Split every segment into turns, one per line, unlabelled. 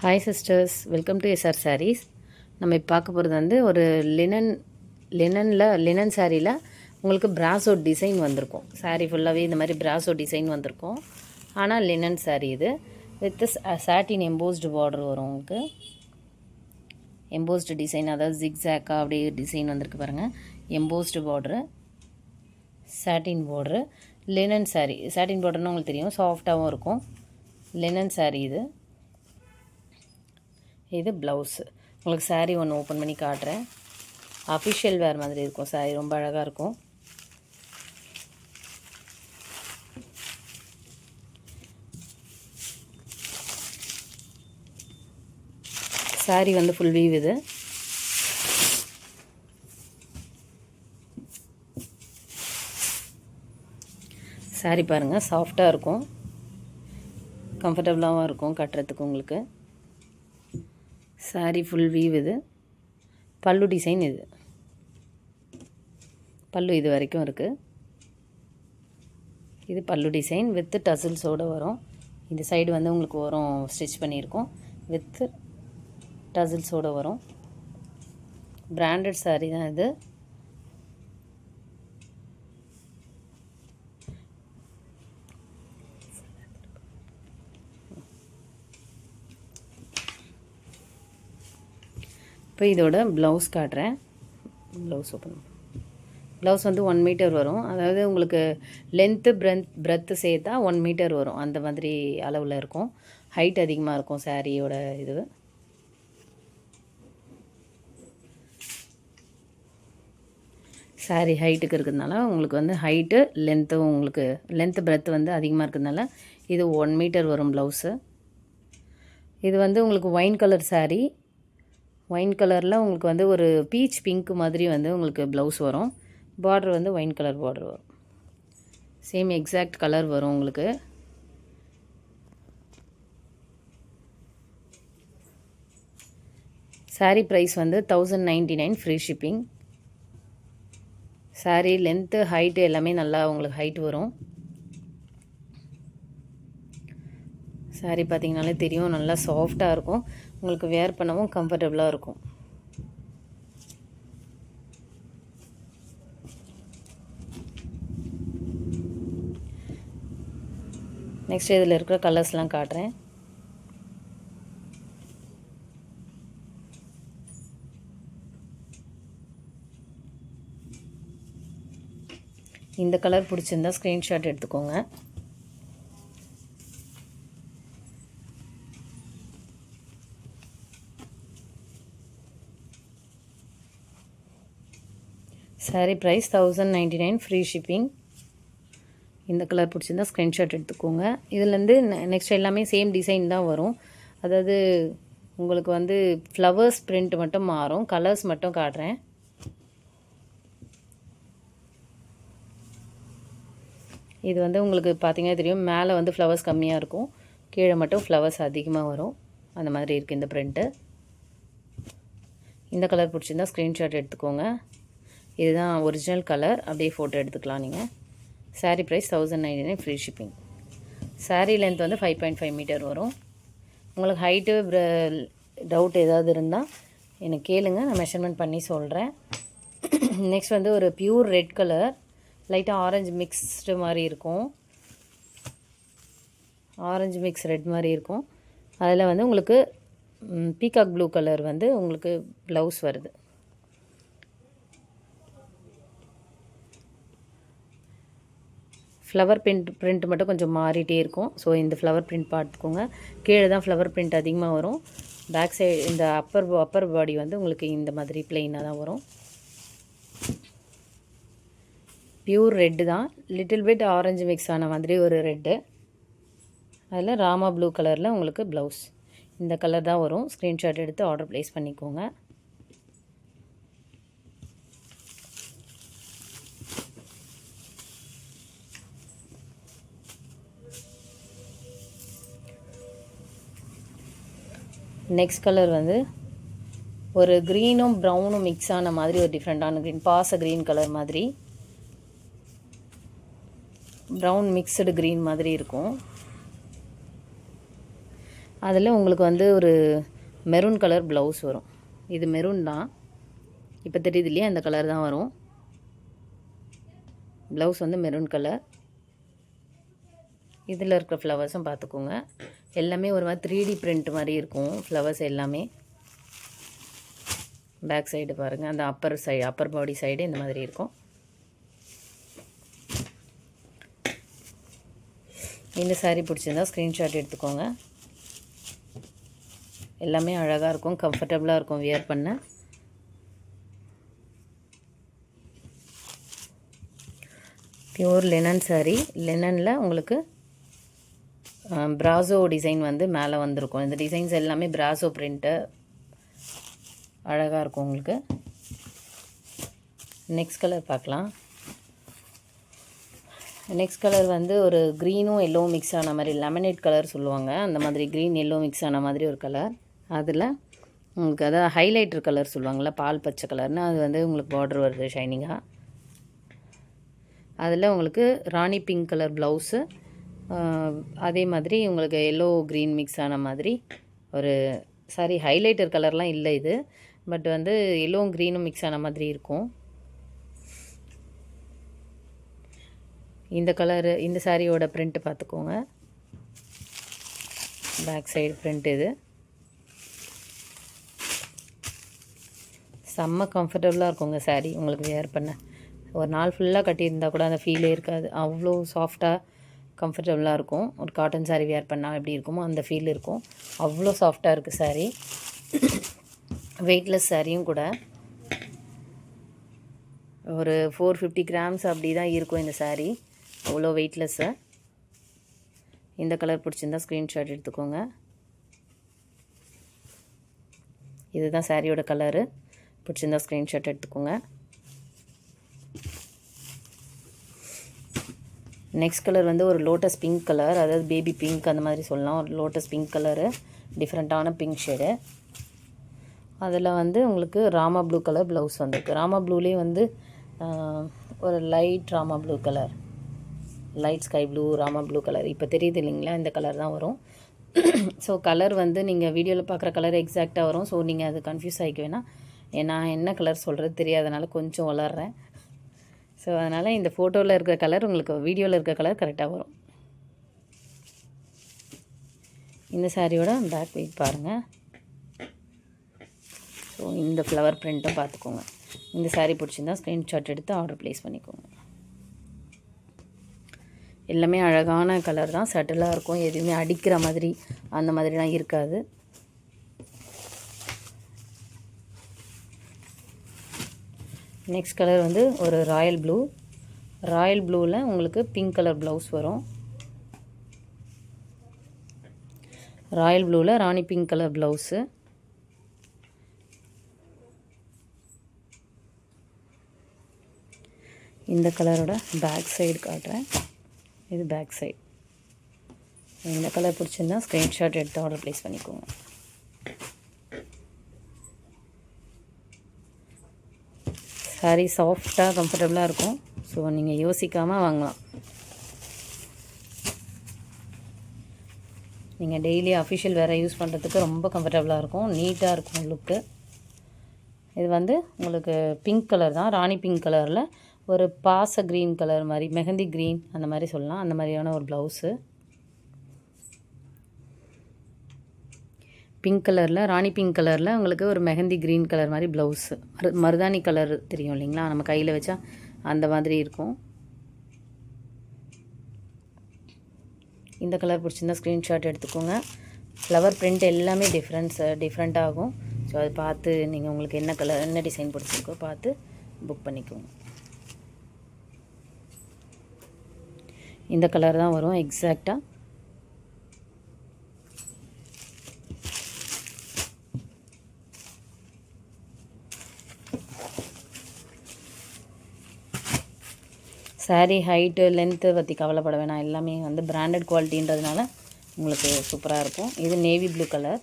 Hi sisters, welcome to SR sarees. நம்ம இப்போ பார்க்க போகிறது வந்து ஒரு லினன் சாரியில் உங்களுக்கு பிராசோ டிசைன் வந்திருக்கும். சாரீ ஃபுல்லாகவே இந்த மாதிரி பிராசோ டிசைன் வந்திருக்கும். ஆனால் லினன் சாரீ இது வித் சாட்டின் எம்போஸ்டு பார்டர் வரும். உங்களுக்கு எம்போஸ்டு டிசைன், அதாவது ஜிக்ஸாக்காக அப்படியே டிசைன் வந்திருக்கு பாருங்கள். எம்போஸ்டு பார்டரு, சாட்டின் பார்டரு, லினன் சாரீ. சாட்டின் பார்டர்னு உங்களுக்கு தெரியும், சாஃப்டாகவும் இருக்கும். லினன் சாரீ இது ப்ளவுஸு. உங்களுக்கு சாரீ ஒன்று ஓப்பன் பண்ணி காட்டுறேன். அஃபிஷியல் வேர் மாதிரி இருக்கும் சாரீ, ரொம்ப அழகாக இருக்கும். சாரீ வந்து ஃபுல் வீவ் இது. சாரீ பாருங்கள், சாஃப்டாக இருக்கும், கம்ஃபர்டபுளாகவும் இருக்கும் கட்டுறதுக்கு. உங்களுக்கு சாரீ ஃபுல் வீவ் இது. பல்லு டிசைன் இது. பல்லு இது வரைக்கும் இருக்குது. இது பல்லு டிசைன் வித் டசில்ஸோடு வரும். இந்த சைடு வந்து உங்களுக்கு வரும், ஸ்டிச் பண்ணியிருக்கோம், வித் டசில்ஸோடு வரும். பிராண்டட் சாரீ தான் இது. இப்போ இதோட ப்ளவுஸ் காட்டுறேன். Blouse open. ப்ளவுஸ் வந்து 1 மீட்டர் வரும். அதாவது உங்களுக்கு லென்த்து பிரெத்து சேர்த்தா 1 மீட்டர் வரும். அந்த மாதிரி அளவில் இருக்கும். ஹைட் அதிகமாக இருக்கும் சாரியோட இது. சாரீ ஹைட்டுக்கு இருக்கிறதுனால உங்களுக்கு வந்து ஹைட்டு லென்த்தும், உங்களுக்கு லென்த்து பிரெத்து வந்து அதிகமாக இருக்கிறதுனால இது 1 மீட்டர் வரும் ப்ளவுஸு. இது வந்து உங்களுக்கு ஒயின் கலர் சாரீ. ஒயின் கலரில் உங்களுக்கு வந்து ஒரு பீச் பிங்க் மாதிரி வந்து உங்களுக்கு ப்ளவுஸ் வரும். பார்டர் வந்து ஒயின் கலர் பார்டர் வரும். சேம் எக்ஸாக்ட் கலர் வரும் உங்களுக்கு. சாரீ ப்ரைஸ் வந்து 1099, free shipping. Sari length height எல்லாமே நல்லா உங்களுக்கு ஹைட் வரும். சாரீ பார்த்திங்கனாலே தெரியும், நல்லா சாஃப்டாக இருக்கும். உங்களுக்கு வேர் பண்ணவும் கம்ஃபர்டபுளாக இருக்கும். நெக்ஸ்ட் இதில் இருக்கிற கலர்ஸ்லாம் காட்டுறேன். இந்த கலர் பிடிச்சிருந்தா ஸ்க்ரீன்ஷாட் எடுத்துக்கோங்க. Sari price 1099, free shipping. இந்த கலர் பிடிச்சிருந்தா ஸ்க்ரீன்ஷாட் எடுத்துக்கோங்க. இதுலேருந்து நெக்ஸ்ட் எல்லாமே சேம் டிசைன் தான் வரும். அதாவது உங்களுக்கு வந்து ஃப்ளவர்ஸ் பிரிண்ட் மட்டும் மாறும். கலர்ஸ் மட்டும் காட்டுறேன். இது வந்து உங்களுக்கு பார்த்தீங்கன்னா தெரியும், மேலே வந்து ஃப்ளவர்ஸ் கம்மியாக இருக்கும், கீழே மட்டும் ஃப்ளவர்ஸ் அதிகமாக வரும். அந்த மாதிரி இருக்குது இந்த பிரிண்ட்டு. இந்த கலர் பிடிச்சிருந்தா ஸ்க்ரீன்ஷாட் எடுத்துக்கோங்க. இதுதான் ஒரிஜினல் கலர். அப்படியே ஃபோட்டோ எடுத்துக்கலாம் நீங்கள். Sari price 1099, free shipping. Sari length வந்து 5.5 மீட்டர் வரும். உங்களுக்கு ஹைட்டு டவுட் ஏதாவது இருந்தால் எனக்கு கேளுங்க, நான் மெஷர்மெண்ட் பண்ணி சொல்கிறேன். நெக்ஸ்ட் வந்து ஒரு பியூர் ரெட் கலர், லைட்டாக ஆரஞ்சு மிக்ஸ்டு மாதிரி இருக்கும். ஆரஞ்சு மிக்ஸ் ரெட் மாதிரி இருக்கும். அதில் வந்து உங்களுக்கு பீகாக் ப்ளூ கலர் வந்து உங்களுக்கு ப்ளவுஸ் வருது. ஃப்ளவர் பிரிண்ட் மட்டும் கொஞ்சம் மாறிட்டே இருக்கும். ஸோ இந்த ஃப்ளவர் பிரிண்ட் பார்த்துக்கோங்க. கீழே தான் ஃப்ளவர் பிரிண்ட் அதிகமாக வரும். பேக் சைடு இந்த அப்பர் பாடி வந்து உங்களுக்கு இந்த மாதிரி பிளெயினாக தான் வரும். பியூர் ரெட்டு தான், லிட்டில் பிட் ஆரஞ்சு மிக்ஸ் ஆன மாதிரி ஒரு ரெட்டு. அதில் ராமா ப்ளூ கலரில் உங்களுக்கு ப்ளவுஸ் இந்த கலர் தான் வரும். ஸ்க்ரீன்ஷாட் எடுத்து ஆர்டர் ப்ளேஸ் பண்ணிக்கோங்க. நெக்ஸ்ட் கலர் வந்து ஒரு க்ரீனும் ப்ரௌனும் மிக்ஸ் ஆன மாதிரி ஒரு டிஃப்ரெண்ட்டான க்ரீன், பாச க்ரீன் கலர் மாதிரி, ப்ரௌன் மிக்ஸ்டு க்ரீன் மாதிரி இருக்கும். அதில் உங்களுக்கு வந்து ஒரு மெரூன் கலர் ப்ளவுஸ் வரும். இது மெரூன் தான், இப்போ தெரியுது இல்லையா, அந்த கலர் தான் வரும். ப்ளவுஸ் வந்து மெரூன் கலர். இதில் இருக்கிற ஃப்ளவர்ஸும் பார்த்துக்கோங்க. எல்லாமே ஒரு மாதிரி 3D பிரிண்ட் மாதிரி இருக்கும் ஃப்ளவர்ஸ் எல்லாமே. பேக் சைடு பாருங்கள், அந்த அப்பர் பாடி சைடு இந்த மாதிரி இருக்கும். இந்த சாரீ பிடிச்சிருந்தா ஸ்க்ரீன்ஷாட் எடுத்துக்கோங்க. எல்லாமே அழகாக இருக்கும், கம்ஃபர்டபுளாக இருக்கும் வியர் பண்ண. Pure linen sari. லினனில் உங்களுக்கு பிராசோ டிசைன் வந்து மேலே வந்திருக்கும். இந்த டிசைன்ஸ் எல்லாமே பிராசோ பிரிண்ட்டு, அழகாக இருக்கும் உங்களுக்கு. நெக்ஸ்ட் கலர் பார்க்கலாம். நெக்ஸ்ட் கலர் வந்து ஒரு க்ரீனும் எல்லோவும் மிக்ஸ் ஆன மாதிரி, லெமனேட் கலர் சொல்லுவாங்க, அந்த மாதிரி க்ரீன் எல்லோ மிக்ஸ் ஆன மாதிரி ஒரு கலர். அதில் உங்களுக்கு அதான் ஹைலைட்டர் கலர் சொல்லுவாங்கள்ல, பால் பச்சை கலர்னு, அது வந்து உங்களுக்கு பார்டர் வருது ஷைனிங்காக. அதில் உங்களுக்கு ராணி பிங்க் கலர் ப்ளவுஸு, அதே மாதிரி உங்களுக்கு எல்லோ க்ரீன் மிக்ஸ் ஆன மாதிரி ஒரு சாரி. ஹைலைட்டர் கலர்லாம் இல்லை இது, பட் வந்து எல்லோவும் க்ரீனும் மிக்ஸ் ஆன மாதிரி இருக்கும். இந்த கலரு, இந்த சாரியோட பிரிண்ட்டு பார்த்துக்கோங்க. பேக் சைடு பிரிண்ட் இது. செம்ம கம்ஃபர்டபுளாக இருக்குங்க சாரீ உங்களுக்கு வேர் பண்ண. ஒரு நாள் ஃபுல்லாக கட்டியிருந்தால் கூட அந்த ஃபீலே இருக்காது, அவ்வளோ சாஃப்டாக கம்ஃபர்டபுளாக இருக்கும். ஒரு காட்டன் சாரீ வேர் பண்ணால் எப்படி இருக்குமோ அந்த ஃபீல் இருக்கும். அவ்வளோ சாஃப்டாக இருக்குது சாரீ. வெயிட்லெஸ் சாரியும் கூட. ஒரு 450 கிராம்ஸ் அப்படி தான் இருக்கும் இந்த சாரீ, அவ்வளோ வெயிட்லெஸ்ஸு. இந்த கலர் பிடிச்சிருந்தா ஸ்க்ரீன்ஷாட் எடுத்துக்கோங்க. இதுதான் சாரியோட கலரு. பிடிச்சிருந்தா ஸ்க்ரீன்ஷாட் எடுத்துக்கோங்க. நெக்ஸ்ட் கலர் வந்து ஒரு லோட்டஸ் பிங்க் கலர், அதாவது பேபி பிங்க் அந்த மாதிரி சொல்லலாம். ஒரு லோட்டஸ் பிங்க் கலரு, டிஃப்ரெண்ட்டான பிங்க் ஷேடு. அதில் வந்து உங்களுக்கு ராமா ப்ளூ கலர் ப்ளவுஸ் வந்திருக்கு. ராமா ப்ளூலேயே வந்து ஒரு light Rama blue colour, light sky blue, Rama blue colour, இப்போ தெரியுது இல்லைங்களா, இந்த கலர் தான் வரும். ஸோ கலர் வந்து நீங்கள் வீடியோவில் பார்க்குற கலர் எக்ஸாக்டாக வரும். ஸோ நீங்கள் அது கன்ஃபியூஸ் ஆகிக்க வேணாம். நான் என்ன கலர் சொல்கிறது தெரியாதனால கொஞ்சம் வளர்றேன். ஸோ அதனால் இந்த ஃபோட்டோவில் இருக்கிற கலர் உங்களுக்கு வீடியோவில் இருக்கிற கலர் கரெக்டாக வரும். இந்த சாரியோட பேக் வெயிட் பாருங்கள். ஸோ இந்த ஃப்ளவர் பிரிண்ட்டும் பார்த்துக்கோங்க. இந்த சாரீ பிடிச்சிருந்தா ஸ்க்ரீன்ஷாட் எடுத்து ஆர்டர் ப்ளேஸ் பண்ணிக்கோங்க. எல்லாமே அழகான கலர் தான், சட்டிலாக இருக்கும், எதுவுமே அடிக்கிற மாதிரி அந்த மாதிரிலாம் இருக்காது. நெக்ஸ்ட் கலர் வந்து ஒரு ராயல் ப்ளூ. ராயல் ப்ளூவில் உங்களுக்கு பிங்க் கலர் ப்ளவுஸ் வரும். ராயல் ப்ளூவில் ராணி பிங்க் கலர் ப்ளவுஸு. இந்த கலரோட பேக் சைடு காட்டுறேன். இது பேக் சைடு. இந்த கலர் பிடிச்சிருந்தா ஸ்க்ரீன்ஷாட் எடுத்து ஆர்டர் ப்ளேஸ் பண்ணிக்கோங்க. சாரீ சாஃப்டாக கம்ஃபர்டபுளாக இருக்கும். ஸோ நீங்கள் யோசிக்காமல் வாங்கலாம். நீங்கள் டெய்லி அஃபிஷியல் வேறு யூஸ் பண்ணுறதுக்கு ரொம்ப கம்ஃபர்டபுளாக இருக்கும், நீட்டாக இருக்கும் லுக்கு. இது வந்து உங்களுக்கு பிங்க் கலர் தான், ராணி பிங்க் கலரில் ஒரு பாச க்ரீன் கலர் மாதிரி, மெஹந்தி க்ரீன் அந்த மாதிரி சொல்லலாம், அந்த மாதிரியான ஒரு ப்ளவுஸு. பிங்க் கலரில், ராணி பிங்க் கலரில் உங்களுக்கு ஒரு மெஹந்தி க்ரீன் கலர் மாதிரி ப்ளவுஸு. மருதாணி கலர் தெரியும் இல்லைங்களா, நம்ம கையில் வச்சா அந்த மாதிரி இருக்கும். இந்த கலர் பிடிச்சிருந்தா ஸ்க்ரீன்ஷாட் எடுத்துக்கோங்க. ஃப்ளவர் பிரிண்ட் எல்லாமே டிஃப்ரெண்ட் ஆகும். ஸோ அதை பார்த்து நீங்கள் உங்களுக்கு என்ன கலர், என்ன டிசைன் பிடிச்சிருக்கோ பார்த்து புக் பண்ணிக்கோங்க. இந்த கலர் தான் வரும் எக்ஸாக்டாக. சாரீ ஹைட்டு லென்த்து பற்றி கவலைப்பட வேணாம், எல்லாமே வந்து பிராண்டட் குவாலிட்டின்றதுனால உங்களுக்கு சூப்பராக இருக்கும். இது நேவி ப்ளூ கலர்.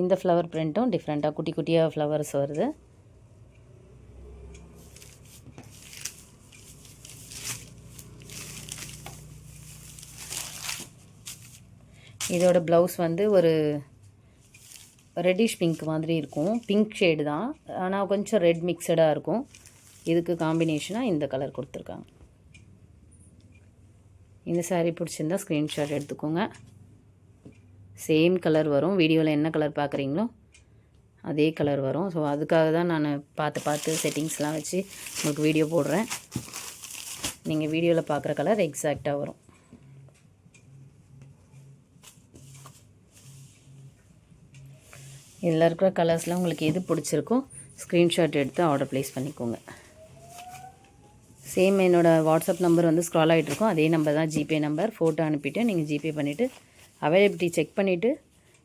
இந்த ஃப்ளவர் பிரிண்ட்டும் டிஃப்ரெண்ட்டாக குட்டி குட்டியாக ஃப்ளவர்ஸ் வருது. இதோட ப்ளவுஸ் வந்து ஒரு ரெட்டிஷ் பிங்க் மாதிரி இருக்கும். பிங்க் ஷேடு தான், ஆனால் கொஞ்சம் ரெட் மிக்சடாக இருக்கும். இதுக்கு காம்பினேஷனாக இந்த கலர் கொடுத்துருக்காங்க. இந்த saree பிடிச்சிருந்தா ஸ்க்ரீன்ஷாட் எடுத்துக்கோங்க. சேம் கலர் வரும். வீடியோவில் என்ன கலர் பார்க்குறீங்களோ அதே கலர் வரும். ஸோ அதுக்காக தான் நான் பார்த்து செட்டிங்ஸ்லாம் வச்சு உங்களுக்கு வீடியோ போடுறேன். நீங்கள் வீடியோவில் பார்க்குற கலர் எக்ஸாக்டாக வரும். இதில் இருக்கிற கலர்ஸ்லாம் உங்களுக்கு எது பிடிச்சிருக்கோ ஸ்க்ரீன்ஷாட் எடுத்து ஆர்டர் ப்ளேஸ் பண்ணிக்கோங்க. சேம் என்னோடய வாட்ஸ்அப் நம்பர் வந்து ஸ்க்ரால் ஆகிட்ருக்கோம். அதே நம்பர் தான் ஜிபே நம்பர். ஃபோட்டோ அனுப்பிவிட்டு நீங்கள் ஜிபே பண்ணிவிட்டு அவைலபிலிட்டி செக் பண்ணிவிட்டு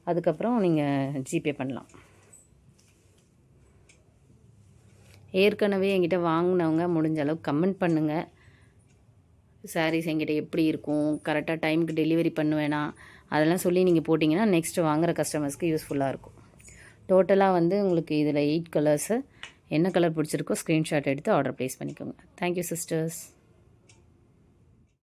அதுக்கப்புறம் நீங்கள் ஜிபே பண்ணலாம். ஏற்கனவே என்கிட்ட வாங்கினவங்க முடிஞ்ச அளவுக்கு கமெண்ட் பண்ணுங்கள். சாரீஸ் என்கிட்ட எப்படி இருக்கும், கரெக்டாக டைமுக்கு டெலிவரி பண்ணுவேனா, அதெல்லாம் சொல்லி நீங்கள் போட்டிங்கன்னா நெக்ஸ்ட்டு வாங்குகிற கஸ்டமர்ஸ்க்கு யூஸ்ஃபுல்லாக இருக்கும். டோட்டலாக வந்து உங்களுக்கு இதில் 8 கலர்ஸு என்ன கலர் பிடிச்சிருக்கோ ஸ்க்ரீன்ஷாட் எடுத்து ஆர்டர் ப்ளேஸ் பண்ணிக்கோங்க. Thank you sisters.